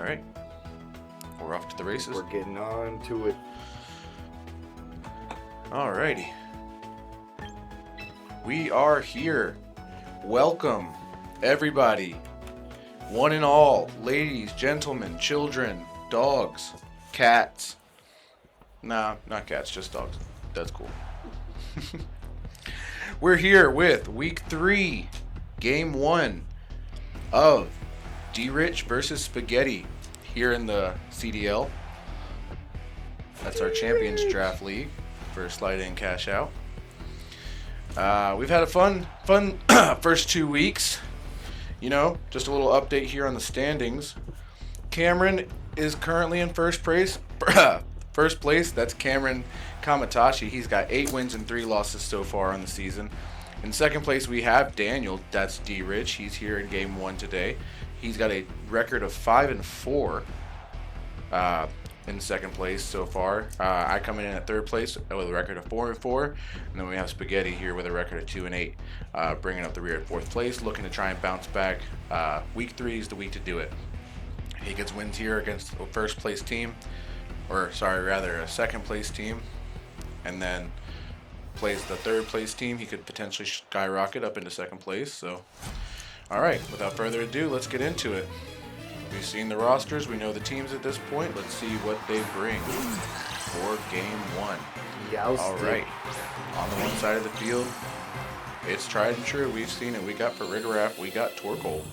All right. We're off to the races. We're getting on to it. All righty. We are here. Welcome, everybody. One and all, ladies, gentlemen, children, dogs, cats. Nah, not cats, just dogs. That's cool. We're here with Week 3, Game 1 of Drich versus Spagheddie here in the CDL. That's our Champions Draft League for slide in, cash out. We've had a fun first 2 weeks. You know, just a little update here on the standings. Cameron is currently in first place. First place, that's Cameron Kamatashi. He's got 8 wins and 3 losses so far on the season. In second place, we have Daniel. That's D-Rich. He's here in Game 1 today. He's got a record of 5-4 in second place so far. I come in at third place with a record of 4-4. And then we have Spagheddie here with a record of 2-8, bringing up the rear at fourth place, looking to try and bounce back. Week 3 is the week to do it. He gets wins here against a first place team, a second place team, and then plays the third place team. He could potentially skyrocket up into second place. So, all right, without further ado, let's get into it. We've seen the rosters. We know the teams at this point. Let's see what they bring for Game 1. All right, on the one side of the field, it's tried and true. We've seen it. We got Farigarath. We got Torkoal.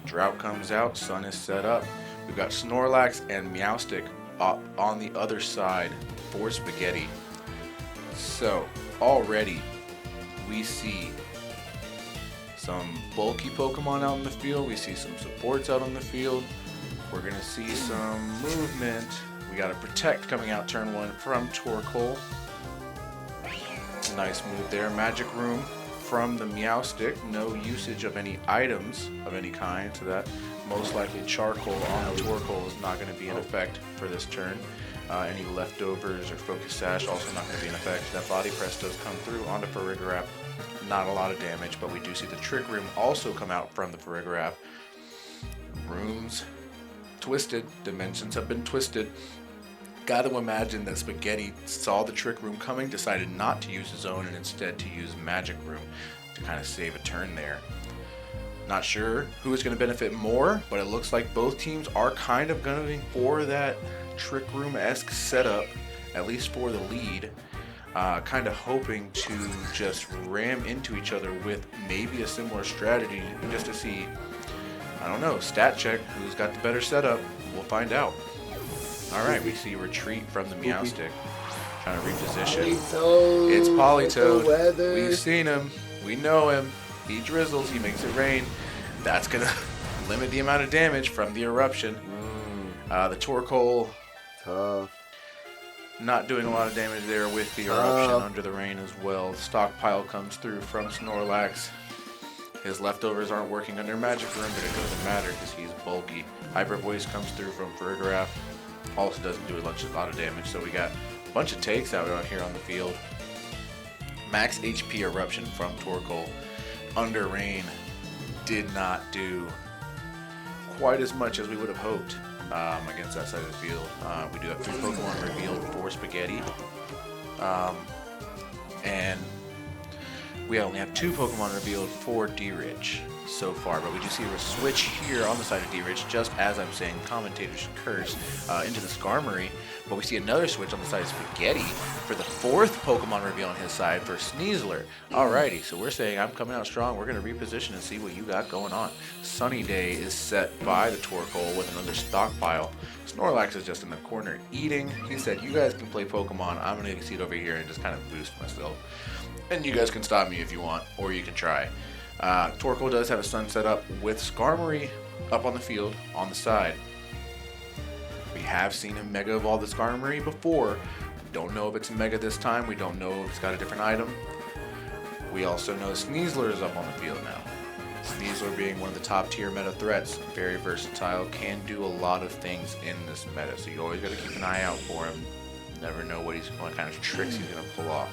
Drought comes out. Sun is set up. We've got Snorlax and Meowstic on the other side for Spagheddie. So, already, we see some bulky Pokemon out in the field. We see some supports out on the field. We're going to see some movement. We got a Protect coming out turn 1 from Torkoal. Nice move there. Magic Room from the Meowstic. No usage of any items of any kind, so that most likely Charcoal on the Torkoal is not going to be in effect for this turn. Any leftovers or Focus Sash also not going to be in effect. That Body Press does come through onto Farigarath. Not a lot of damage, but we do see the Trick Room also come out from the Farigarath. Rooms twisted. Dimensions have been twisted. Got to imagine that Spagheddie saw the Trick Room coming, decided not to use his own, and instead to use Magic Room to kind of save a turn there. Not sure who is going to benefit more, but it looks like both teams are kind of going for that Trick Room-esque setup, at least for the lead. Kind of hoping to just ram into each other with maybe a similar strategy just to see, I don't know, stat check who's got the better setup. We'll find out. All right, we see Retreat from the Meowstic. Trying to reposition. Politoed. It's Politoed. We've seen him. We know him. He drizzles. He makes it rain. That's going to limit the amount of damage from the eruption. The Torkoal. Tough. Not doing a lot of damage there with the eruption under the rain as well. The stockpile comes through from Snorlax. His leftovers aren't working under Magic Room, but it doesn't matter because he's bulky. Hyper Voice comes through from Farigarath. Also doesn't do a lot of damage, so we got a bunch of takes out here on the field. Max HP Eruption from Torkoal under rain did not do quite as much as we would have hoped against that side of the field. We do have 3 Pokemon revealed for Spagheddie. And we only have 2 Pokemon revealed for D-Rich so far, but we do see a switch here on the side of D-Rich, just as I'm saying, commentator's curse, into the Skarmory. But we see another switch on the side of Spagheddie for the 4th Pokemon reveal on his side for Sneasler. Alrighty, so we're saying I'm coming out strong. We're going to reposition and see what you got going on. Sunny Day is set by the Torkoal with another stockpile. Snorlax is just in the corner eating. He said, you guys can play Pokemon. I'm going to sit over here and just kind of boost myself. And you guys can stop me if you want, or you can try. Torkoal does have a sun set up with Skarmory up on the field on the side. We have seen him Mega Evolve the Skarmory before. Don't know if it's Mega this time. We don't know if it's got a different item. We also know Sneasler is up on the field now. Sneasler being one of the top tier meta threats. Very versatile, can do a lot of things in this meta. So you always got to keep an eye out for him. Never know what kind of tricks he's going to pull off.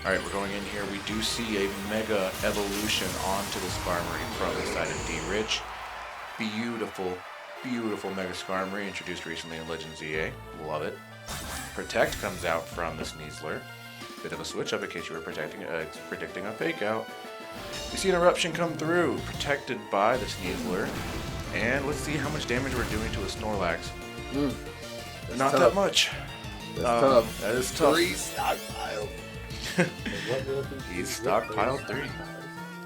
Alright, we're going in here. We do see a Mega Evolution onto the Skarmory from the side of D-Rich. Beautiful. beautiful Mega Skarmory introduced recently in Legends EA. Love it. Protect comes out from the Sneasler. Bit of a switch up in case you were predicting a fake out. We see an Eruption come through, protected by the Sneasler. And let's see how much damage we're doing to a Snorlax. Not tough. that much. That's tough. That is tough. 3 stockpiled. He's stockpiled 3.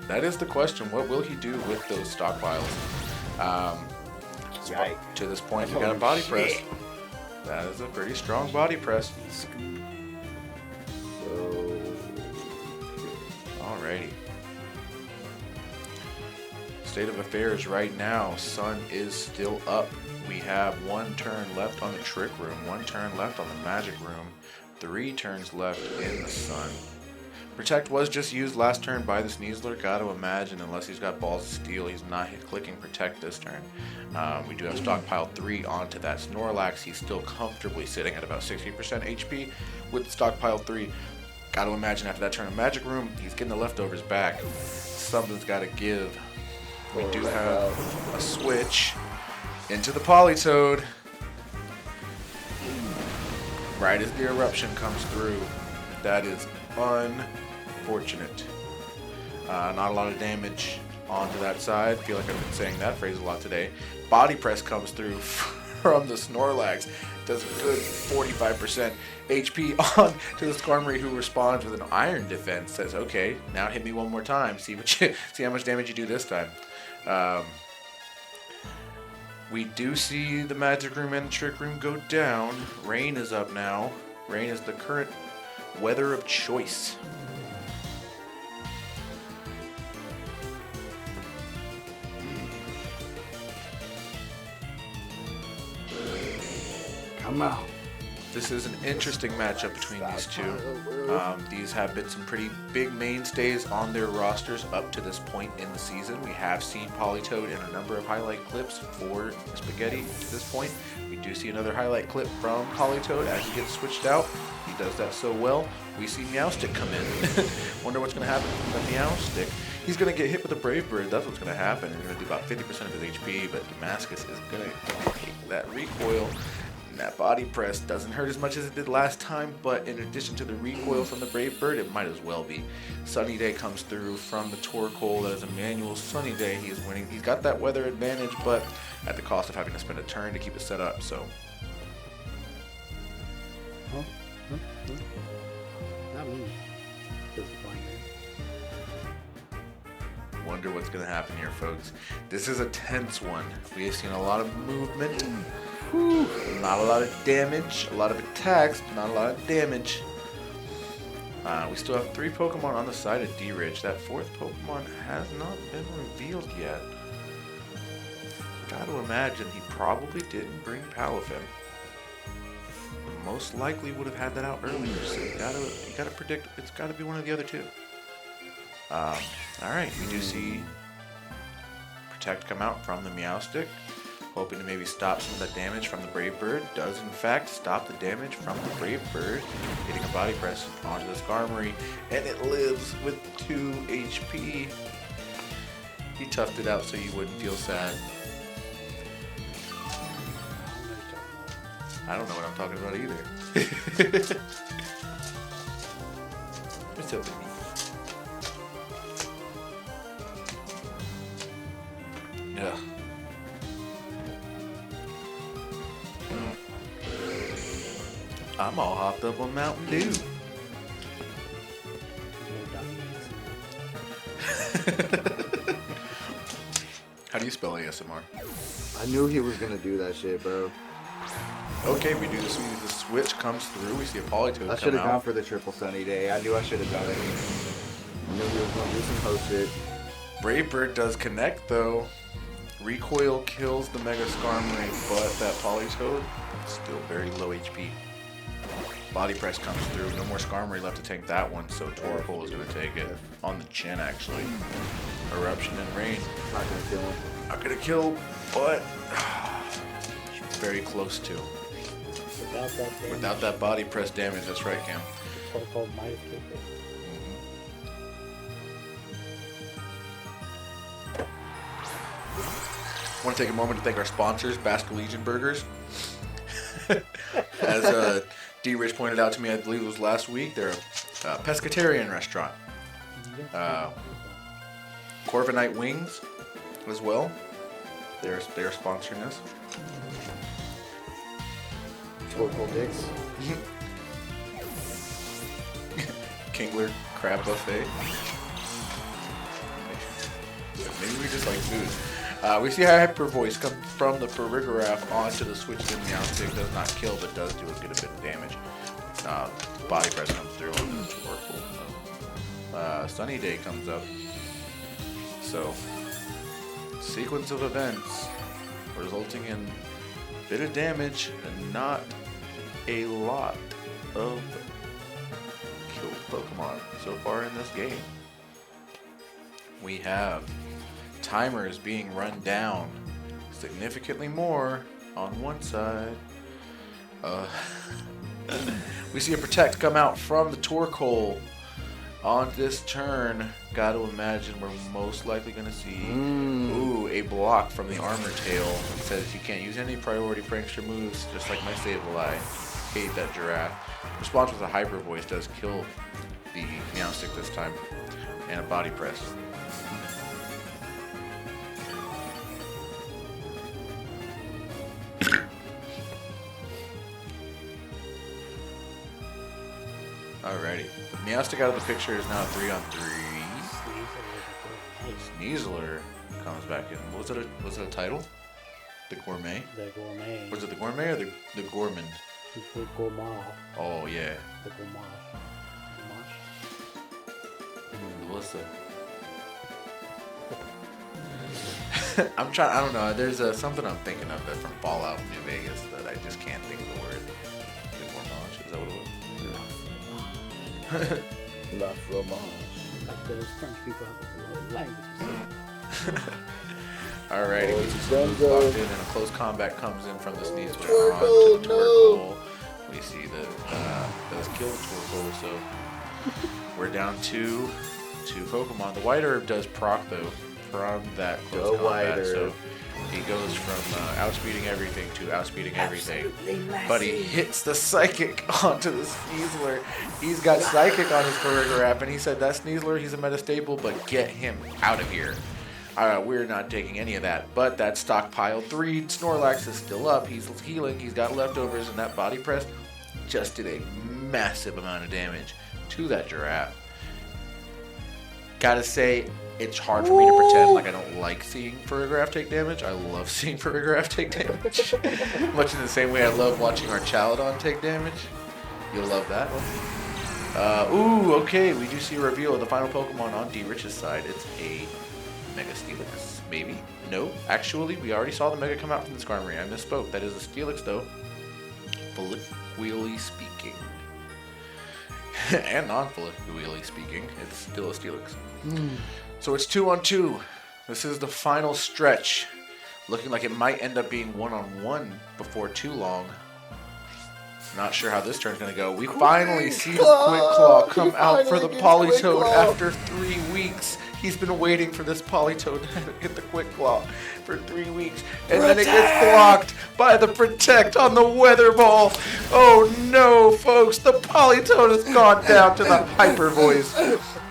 That is the question. What will he do with those stockpiles? Yikes. To this point, he got a body press. That is a pretty strong body press. Alrighty. State of affairs right now. Sun is still up. We have 1 turn left on the Trick Room, 1 turn left on the Magic Room, 3 turns left in the Sun. Protect was just used last turn by the Sneasler. Gotta imagine, unless he's got Balls of Steel, he's not clicking Protect this turn. We do have Stockpile 3 onto that Snorlax. He's still comfortably sitting at about 60% HP with Stockpile 3. Gotta imagine after that turn of Magic Room, he's getting the leftovers back. Something's gotta give. We do have a switch into the Politoed. Right as the Eruption comes through. That is unfortunate. Not a lot of damage onto that side. Feel like I've been saying that phrase a lot today. Body Press comes through from the Snorlax. Does a good 45% HP on to the Skarmory, who responds with an Iron Defense. Says, okay, now hit me one more time. See how much damage you do this time. We do see the Magic Room and the Trick Room go down. Rain is up now. Rain is the current weather of choice. Come out. This is an interesting matchup between these two. These have been some pretty big mainstays on their rosters up to this point in the season. We have seen Politoed in a number of highlight clips for Spagheddie to this point. We do see another highlight clip from Politoed as he gets switched out. He does that so well. We see Meowstick come in. Wonder what's going to happen with the Meowstick. He's going to get hit with a Brave Bird. That's what's going to happen. He's going to do about 50% of his HP, but Damascus is going to take that recoil. That body press doesn't hurt as much as it did last time, but in addition to the recoil from the Brave Bird, it might as well be. Sunny Day comes through from the Torkoal. That is a manual Sunny Day. He is winning. He's got that weather advantage, but at the cost of having to spend a turn to keep it set up, so. Not me. Disappointed. Wonder what's going to happen here, folks. This is a tense one. We have seen a lot of movement. Not a lot of damage, a lot of attacks, but not a lot of damage. We still have 3 Pokemon on the side of Drich. That 4th Pokemon has not been revealed yet. Gotta imagine he probably didn't bring Palafin. Most likely would have had that out earlier, so you gotta predict it's gotta be one of the other 2. Alright, we do see Protect come out from the Meowstick. Hoping to maybe stop some of that damage from the Brave Bird. Does in fact stop the damage from the Brave Bird. Hitting a body press onto the Skarmory. And it lives with 2 HP. He toughed it out so you wouldn't feel sad. I don't know what I'm talking about either. What's up, baby? Yeah. I'm all hopped up on Mountain Dew. How do you spell ASMR? I knew he was gonna do that shit, bro. Okay, we do this. The switch comes through. We see a Politoed I should have gone for the triple Sunny Day. I knew I should have done it. I knew he was gonna do some host shit. Brave Bird does connect though. Recoil kills the Mega Skarmory, but that Politoed still very low HP. Body press comes through. No more Skarmory left to tank that one, so Torkoal is going to take it on the chin, actually. Eruption and Rain. Not gonna kill him. Not going to kill, but very close to. Without that damage, Without that body press damage, that's right, Cam. Torkoal might have killed it. want to take a moment to thank our sponsors, Basque Legion Burgers. As D-Rich pointed out to me, I believe it was last week, they're a pescatarian restaurant. Corviknight Wings as well. They're sponsoring us. Torkoal dicks. Kingler Crab Buffet. Maybe we just like food. We see Hyper Voice come from the Perigraph onto the switch in the outstick. Does not kill, but does do a good bit of damage. Body press comes through on the Torkoal. Sunny Day comes up. So, sequence of events resulting in a bit of damage and not a lot of killed Pokemon so far in this game. We have timers being run down significantly more on one side. We see a Protect come out from the Torkoal on this turn. Got to imagine we're most likely going to see a block from the Armor Tail. It says you can't use any priority prankster moves, just like my Sableye. Hate that Giraffe. Response with a Hyper Voice does kill the Meowstic this time, and a Body Press. Alrighty. Meowstic out of the picture is now 3-on-3. Sneasler comes back in. Was it a title? The Gourmet? The Gourmet. Was it the Gourmet or the Gourmand? The Gourmand. Oh yeah. The Gourmand. Melissa. I'm trying. I don't know. There's something I'm thinking of that from Fallout New Vegas that I just can't think of the word. The Gourmand. Is that what it was? La fromage. Like those French people have a language. Alrighty, we see some moves locked in, and a close combat comes in from the Sneasler Torkoal, onto the Torkoal. We see that does kill the Torkoal, so we're down to 2 Pokemon. The White Herb does proc though from that close combat, so he goes from outspeeding everything to outspeeding everything. But he hits the Psychic onto the Sneasler. He's got Psychic on his Perigraph, and he said that Sneasler, he's a meta-staple, but get him out of here. We're not taking any of that, but that stockpile 3, Snorlax is still up, he's healing, he's got leftovers, and that Body Press just did a massive amount of damage to that Giraffe. Gotta say, it's hard for me to pretend like I don't like seeing Perigraph take damage. I love seeing Perigraph take damage. Much in the same way I love watching our Chaladon take damage. You'll love that one. Okay, we do see a reveal of the final Pokemon on D-Rich's side. It's a Mega Steelix, maybe? No, actually, we already saw the Mega come out from the Skarmory. I misspoke. That is a Steelix, though. Colloquially speaking. And non-colloquially speaking, it's still a Steelix. So it's 2-on-2. This is the final stretch. Looking like it might end up being 1-on-1 before too long. Not sure how this turn's going to go. We finally see the Quick Claw come out for the Politoed after 3 weeks. He's been waiting for this Politoed to get the Quick Claw for 3 weeks. And then it gets blocked by the Protect on the Weather Ball. Oh no, folks. The Politoed has gone down to the Hyper Voice.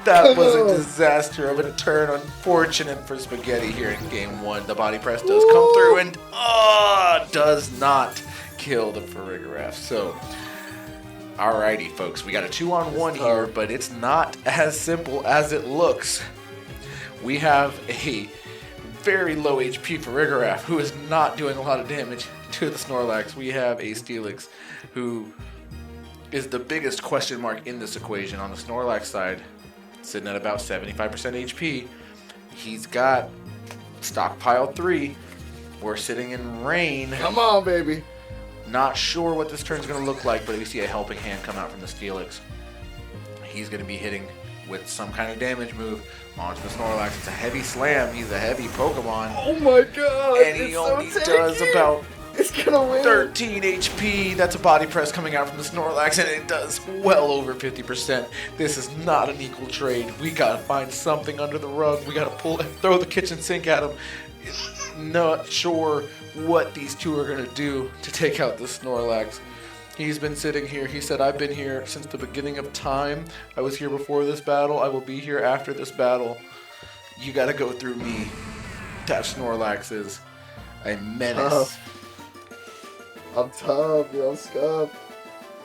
That was a disaster of a turn. Unfortunate for Spagheddie here in Game 1. The Body Press does come through and does not kill the Perigraph. So, alrighty, folks. We got a 2-on-1 here, but it's not as simple as it looks. We have a very low HP Perigraph who is not doing a lot of damage to the Snorlax. We have a Steelix who is the biggest question mark in this equation. On the Snorlax side, sitting at about 75% HP. He's got stockpile 3. We're sitting in rain. Come on, baby. Not sure what this turn's going to look like, but we see a helping hand come out from the Steelix. He's going to be hitting with some kind of damage move onto the Snorlax. It's a heavy slam. He's a heavy Pokemon. Oh my god. And he only does about It's gonna win. 13 HP. That's a Body Press coming out from the Snorlax, and it does well over 50%. This is not an equal trade. We gotta find something under the rug. We gotta throw the kitchen sink at him. not sure what these two are going to do to take out the Snorlax. He's been sitting here. He said, I've been here since the beginning of time. I was here before this battle. I will be here after this battle. You got to go through me. That Snorlax is a menace. Tough. I'm tough, yo, Scuff.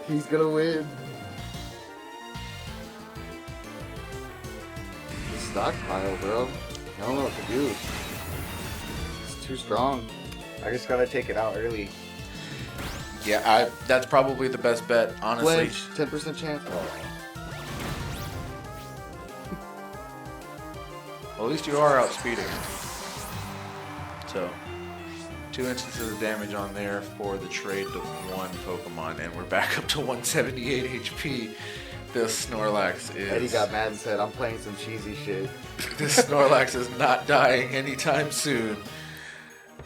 He's gonna win. The stockpile, bro. I don't know what to do. It's too strong. I just gotta take it out early. Yeah, that's probably the best bet, honestly. Flinch, 10% chance. Oh. Well, at least you are outspeeding. So, 2 instances of damage on there for the trade to one Pokemon, and we're back up to 178 HP. This Snorlax is... Eddie got mad and said, I'm playing some cheesy shit. This Snorlax is not dying anytime soon.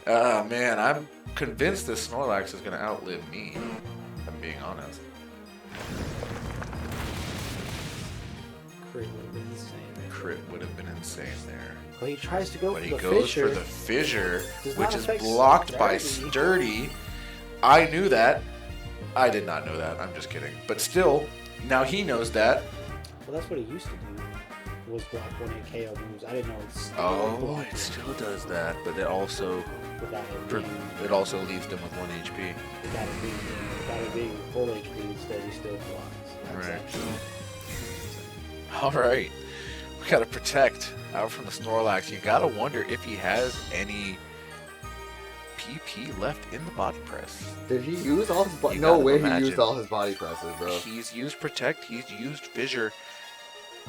Man, I'm convinced this Snorlax is going to outlive me, if I'm being honest. Crit would have been insane. Crit would have been insane there. Well, he tries to go But for he the goes fissure. for the fissure, Does which not is affect blocked by Sturdy. Sturdy. I knew that. I did not know that. I'm just kidding. But still, now he knows that. Well, that's what he used to do. Was block 1-hit KO moves. I didn't know it's still Oh, blocked it still does that, but it also without it being, leaves them with 1 HP. without it being full HP. Sturdy still blocks. That's Right. actually- All right, we gotta protect out from the Snorlax. You gotta wonder if he has any PP left in the body press. Did he use all his body? You No gotta way imagine. he used all his body presses, bro. He's used Protect, he's used Fissure.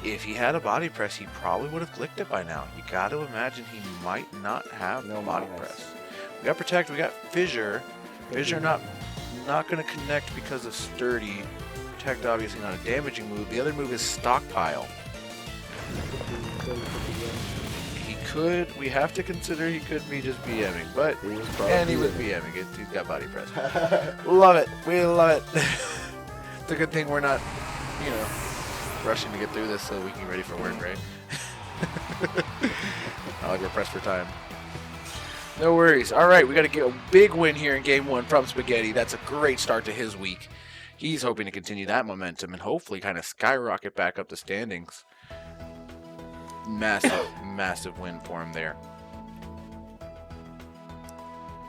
If he had a body press, he probably would have clicked it by now. You got to imagine he might not have No body minus. press. We got Protect, we got Fissure. Fissure not going to connect because of Sturdy. Protect obviously not a damaging move. The other move is Stockpile. He could, we have to consider he could be just BMing, but, He was probably and he was BMing. BMing. He's got body press. Love it. We love it. It's a good thing we're not, you know, rushing to get through this so we can get ready for work, right? Not like we're pressed for time. No worries. All right, we got to get a big win here in Game 1 from Spagheddie. That's a great start to his week. He's hoping to continue that momentum and hopefully kind of skyrocket back up the standings. Massive, massive win for him there.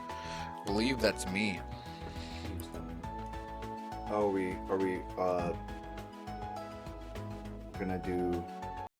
I believe that's me. Oh, are we gonna do